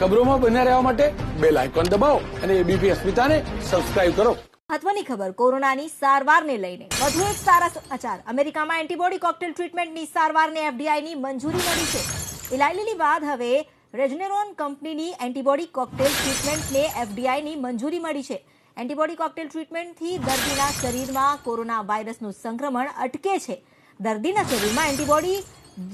ખબરોમાં બન્યા રહેવા માટે બેલ આઇકોન દબાવો અને એબીપી અસ્મિતાને સબસ્ક્રાઇબ કરો. મહત્વની ખબર કોરોનાની સારવારને લઈને વધુ એક સારા સમાચાર. અમેરિકામાં એન્ટીબોડી કોકટેલ ટ્રીટમેન્ટની સારવારને એફડીઆઈની મંજૂરી મળી છે. ઇલાઈ લીલી બાદ હવે રેજનેરોન કંપનીની એન્ટીબોડી કોકટેલ ટ્રીટમેન્ટને એફડીઆઈની મંજૂરી મળી છે. એન્ટીબોડી કોકટેલ ટ્રીટમેન્ટથી દર્દીના શરીરમાં કોરોના વાયરસનું સંક્રમણ અટકે છે. દર્દીના શરીરમાં એન્ટીબોડી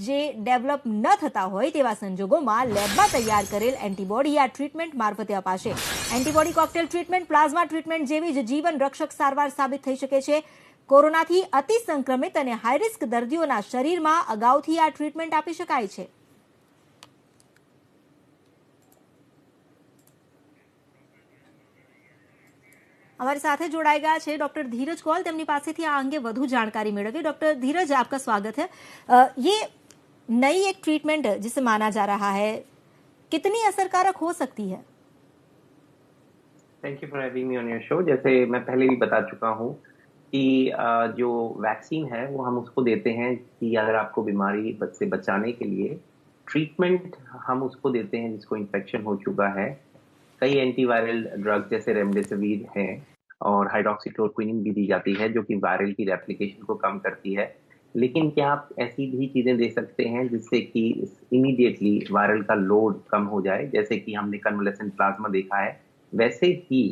જે ડેવલપ ન થતા હોય તેવા સંજોગોમાં લેબમાં તૈયાર કરેલ એન્ટીબોડી આ ટ્રીટમેન્ટ મારફતે અપાશે. Antibody cocktail treatment plasma treatment જેવી જ જીવન રક્ષક સારવાર સાબિત થઈ શકે છે. કોરોનાથી અતિ સંક્રમિત અને હાઈરિસ્ક દર્દીઓના શરીરમાં અગાઉથી આ ટ્રીટમેન્ટ આપી શકાય છે. हमारे साथ जोड़ाए गया है डॉक्टर धीरज कौल. તેમની પાસેથી આ અંગે વધુ जानकारी મેળવીએ. डॉक्टर धीरज, आपका स्वागत है. ये नई एक ट्रीटमेंट जिसे माना जा रहा है, कितनी असरकारक हो सकती है? Thank you for having me on your show. जैसे मैं पहले भी बता चुका हूँ कि जो वैक्सीन है वो हम उसको देते हैं कि अगर आपको बीमारी से बचाने के लिए. ट्रीटमेंट हम उसको देते हैं जिसको इन्फेक्शन हो चुका है. कई एंटीवायरल ड्रग जैसे रेमडेसिविर है और हाइड्रोक्सीक्लोरोक्विन भी दी जाती है जो कि वायरल की रेप्लिकेशन को कम करती है. लेकिन क्या आप ऐसी भी चीजें दे सकते हैं जिससे कि इमीडिएटली वायरल का लोड कम हो जाए, जैसे कि हमने कन्वलेसेंट प्लाज्मा देखा है. वैसे ही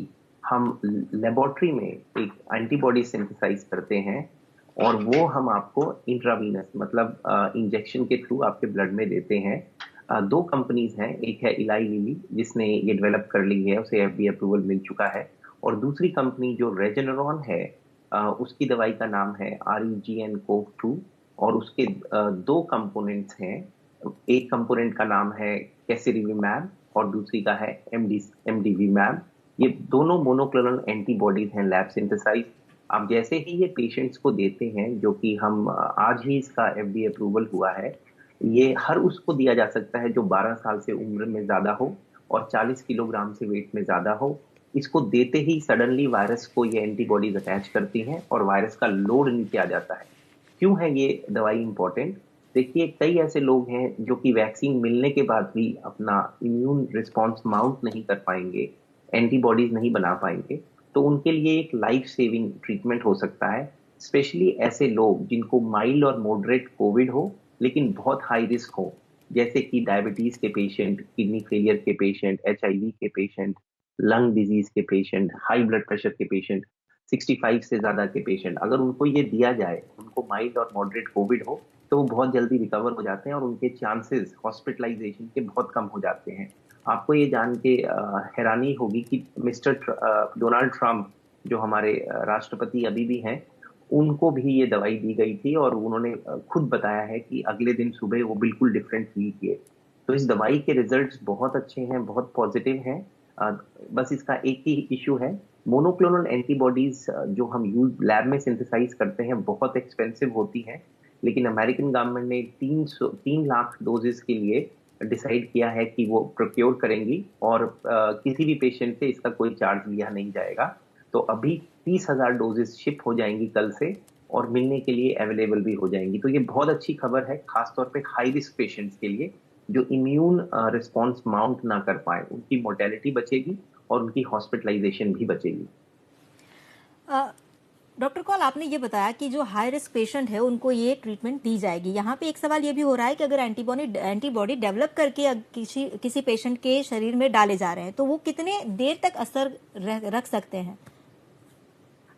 हम लेबोरेटरी में एक एंटीबॉडी सिंथेसाइज करते हैं और वो हम आपको इंट्रावीनस मतलब इंजेक्शन के थ्रू आपके ब्लड में देते हैं. दो कंपनीज हैं, एक है इलाई लिली जिसने ये डेवलप कर ली है, उसे एफडीए अप्रूवल मिल चुका है, और दूसरी कंपनी जो रेजेनरॉन है उसकी दवाई का नाम है REGN-COV2 और उसके दो कंपोनेंट्स हैं. एक कंपोनेंट का नाम है कैसिरिविमैब और दूसरी का है MDVमैब. ये दोनों मोनोक्लोनल एंटीबॉडीज हैं लैब सिंथेसाइज. अब जैसे ही ये पेशेंट्स को देते हैं, जो कि हम आज ही इसका एफडीए अप्रूवल हुआ है, ये हर उसको दिया जा सकता है जो 12 साल से उम्र में ज्यादा हो और 40 किलोग्राम से वेट में ज्यादा हो. इसको देते ही सडनली वायरस को ये एंटीबॉडीज अटैच करती हैं और वायरस का लोड नीचे आ जाता है. क्यों है ये दवाई इंपॉर्टेंट? देखिए, कई ऐसे लोग हैं जो कि वैक्सीन मिलने के बाद भी अपना इम्यून रिस्पॉन्स माउंट नहीं कर पाएंगे, एंटीबॉडीज नहीं बना पाएंगे, तो उनके लिए एक लाइफ सेविंग ट्रीटमेंट हो सकता है. स्पेशली ऐसे लोग जिनको माइल्ड और मॉडरेट कोविड हो लेकिन बहुत हाई रिस्क हो, जैसे कि डायबिटीज के पेशेंट, किडनी फेलियर के पेशेंट, HIV के पेशेंट, लंग डिजीज के पेशेंट, हाई ब्लड प्रेशर के पेशेंट, 65 से ज्यादा के पेशेंट. अगर उनको ये दिया जाए, उनको माइल्ड और मॉडरेट कोविड हो, तो वो बहुत जल्दी रिकवर हो जाते हैं और उनके चांसेस हॉस्पिटलाइजेशन के बहुत कम हो जाते हैं. आपको ये जान के हैरानी होगी कि मिस्टर डोनाल्ड ट्रंप जो हमारे राष्ट्रपति अभी भी हैं, उनको भी ये दवाई दी गई थी और उन्होंने खुद बताया है कि अगले दिन सुबह वो बिल्कुल डिफरेंट फील किए. तो इस दवाई के रिजल्ट्स बहुत अच्छे हैं, बहुत पॉजिटिव हैं. बस इसका एक ही इश्यू है, मोनोक्लोनल एंटीबॉडीज जो हम यूज लैब में सिंथेसाइज करते हैं बहुत एक्सपेंसिव होती हैं. लेकिन अमेरिकन गवर्नमेंट ने 3 लाख डोजेस के लिए डिसाइड किया है कि वो प्रोक्योर करेंगी और किसी भी पेशेंट से इसका कोई चार्ज लिया नहीं जाएगा. तो अभी 30,000 डोजेस शिप हो जाएंगी कल से और मिलने के लिए अवेलेबल भी हो जाएंगी. तो ये बहुत अच्छी खबर है, खासतौर पे हाई रिस्क पेशेंट्स के लिए जो इम्यून रिस्पॉन्स माउंट ना कर पाए. उनकी मोर्टेलिटी बचेगी और उनकी हॉस्पिटलाइजेशन भी बचेगी. डॉक्टर कौल, आपने ये बताया कि जो हाई रिस्क पेशेंट है उनको ये ट्रीटमेंट दी जाएगी. यहाँ पे एक सवाल ये भी हो रहा है कि अगर एंटीबॉडी डेवलप करके किसी पेशेंट के शरीर में डाले जा रहे हैं तो वो कितने देर तक असर रख सकते हैं?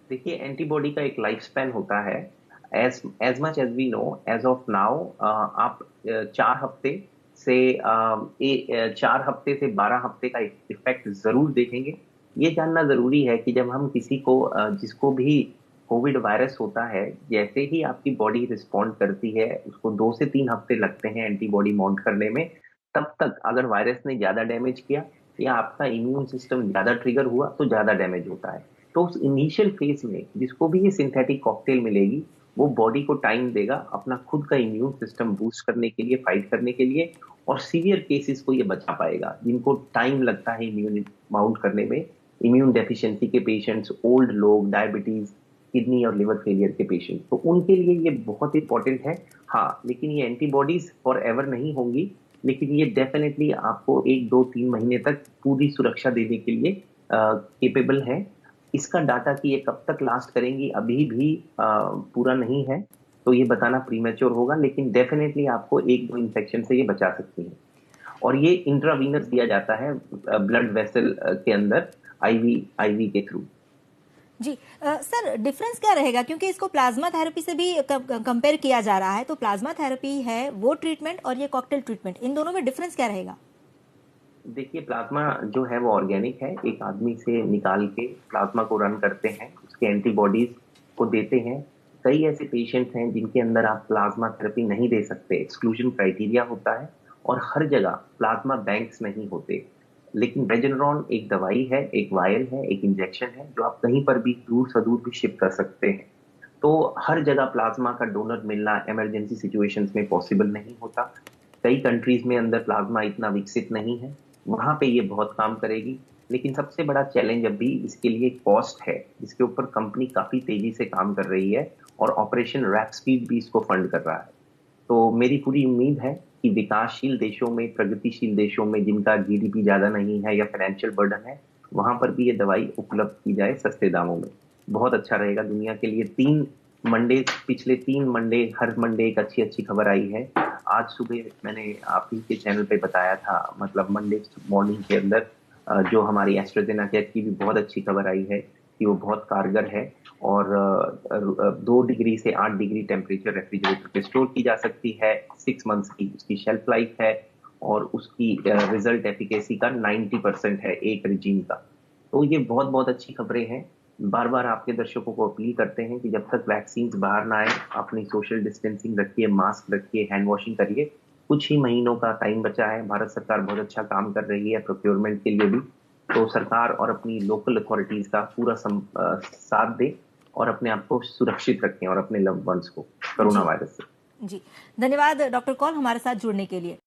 देखिए, एंटीबॉडी का एक लाइफ स्पैन होता है. As much as we know, as of now आप 4 हफ्ते से 12 हफ्ते का इफेक्ट जरूर देखेंगे. ये जानना जरूरी है कि जब हम किसी को जिसको भी कोविड वायरस होता है, जैसे ही आपकी बॉडी रिस्पॉन्ड करती है, उसको 2 से 3 हफ्ते लगते हैं एंटीबॉडी माउंट करने में. तब तक अगर वायरस ने ज्यादा डैमेज किया या आपका इम्यून सिस्टम ज्यादा ट्रिगर हुआ तो ज्यादा डैमेज होता है. तो उस इनिशियल फेज में जिसको भी ये सिंथेटिक कॉकटेल मिलेगी, वो बॉडी को टाइम देगा अपना खुद का इम्यून सिस्टम बूस्ट करने के लिए, फाइट करने के लिए, और सीवियर केसेस को ये बचा पाएगा जिनको टाइम लगता है इम्यून माउंट करने में. इम्यून डेफिशिएंसी के पेशेंट्स, ओल्ड लोग, डायबिटीज, किडनी और लिवर फेलियर के पेशेंट, तो उनके लिए ये बहुत इंपॉर्टेंट है. हाँ, लेकिन ये एंटीबॉडीज फॉर एवर नहीं होंगी. लेकिन ये डेफिनेटली आपको 1, 2, 3 महीने तक पूरी सुरक्षा देने के लिए केपेबल है। इसका डाटा कि ये कब तक लास्ट करेंगी अभी भी पूरा नहीं है, तो ये बताना प्रीमेच्योर होगा, लेकिन डेफिनेटली आपको 1-2 इन्फेक्शन से ये बचा सकती है। और ये इंट्रावीनस दिया जाता है ब्लड वेसल के अंदर आईवी के थ्रू। जी सर, डिफरेंस क्या रहेगा, क्योंकि इसको प्लाज्मा थेरेपी से भी कंपेयर किया जा रहा है, तो प्लाज्मा थेरेपी है वो ट्रीटमेंट और ये कॉकटेल ट्रीटमेंट, इन दोनों में डिफरेंस क्या रहेगा? देखिए, प्लाज्मा जो है वो ऑर्गेनिक है, एक आदमी से निकाल के प्लाज्मा को रन करते हैं, उसके एंटीबॉडीज को देते हैं। कई ऐसे पेशेंट्स हैं जिनके अंदर आप प्लाज्मा थेरेपी नहीं दे सकते, एक्सक्लूजन क्राइटेरिया होता है और हर जगह प्लाज्मा बैंक्स नहीं होते। लेकिन रेजेनरॉन एक दवाई है, एक वायल है, एक इंजेक्शन है जो आप कहीं पर भी दूर सदूर भी शिप कर सकते हैं। तो हर जगह प्लाज्मा का डोनर मिलना इमरजेंसी सिचुएशंस में पॉसिबल नहीं होता। कई कंट्रीज में अंदर प्लाज्मा इतना विकसित नहीं है, वहां पे ये बहुत काम करेगी। लेकिन सबसे बड़ा चैलेंज अभी इसके लिए कॉस्ट है, जिसके ऊपर कंपनी काफी तेजी से काम कर रही है और ऑपरेशन रैप स्पीड भी इसको फंड कर रहा है। तो मेरी पूरी उम्मीद है कि विकासशील देशों में, प्रगतिशील देशों में जिनका जीडीपी ज्यादा नहीं है या फाइनेंशियल बर्डन है, वहां पर भी ये दवाई उपलब्ध की जाए सस्ते दामों में। बहुत अच्छा रहेगा दुनिया के लिए। पिछले 3 मंडे, हर मंडे एक अच्छी खबर आई है। आज सुबह मैंने आप ही के चैनल पे बताया था, मतलब मंडे मॉर्निंग के अंदर जो हमारी एस्ट्राजेनेका की भी बहुत अच्छी खबर आई है कि वो बहुत कारगर है और 2 डिग्री से 8 डिग्री टेम्परेचर रेफ्रिजरेटर पे स्टोर की जा सकती है। 6 मंथ्स की उसकी शेल्फ लाइफ है और उसकी रिजल्ट एफिकेसी का 90% है एक रिजीम का। तो ये बहुत अच्छी खबरें हैं। बार बार आपके दर्शकों को अपील करते हैं कि जब तक वैक्सीन बाहर ना आए, अपनी सोशल डिस्टेंसिंग रखिए, मास्क रखिए, हैंड वॉशिंग करिए। कुछ ही महीनों का टाइम बचा है। भारत सरकार बहुत अच्छा काम कर रही है प्रोक्योरमेंट के लिए भी। तो सरकार और अपनी लोकल अथॉरिटीज का पूरा साथ दे और अपने आप को सुरक्षित रखें और अपने लव्ड वंस को कोरोना वायरस से। जी, धन्यवाद डॉक्टर कौल हमारे साथ जुड़ने के लिए।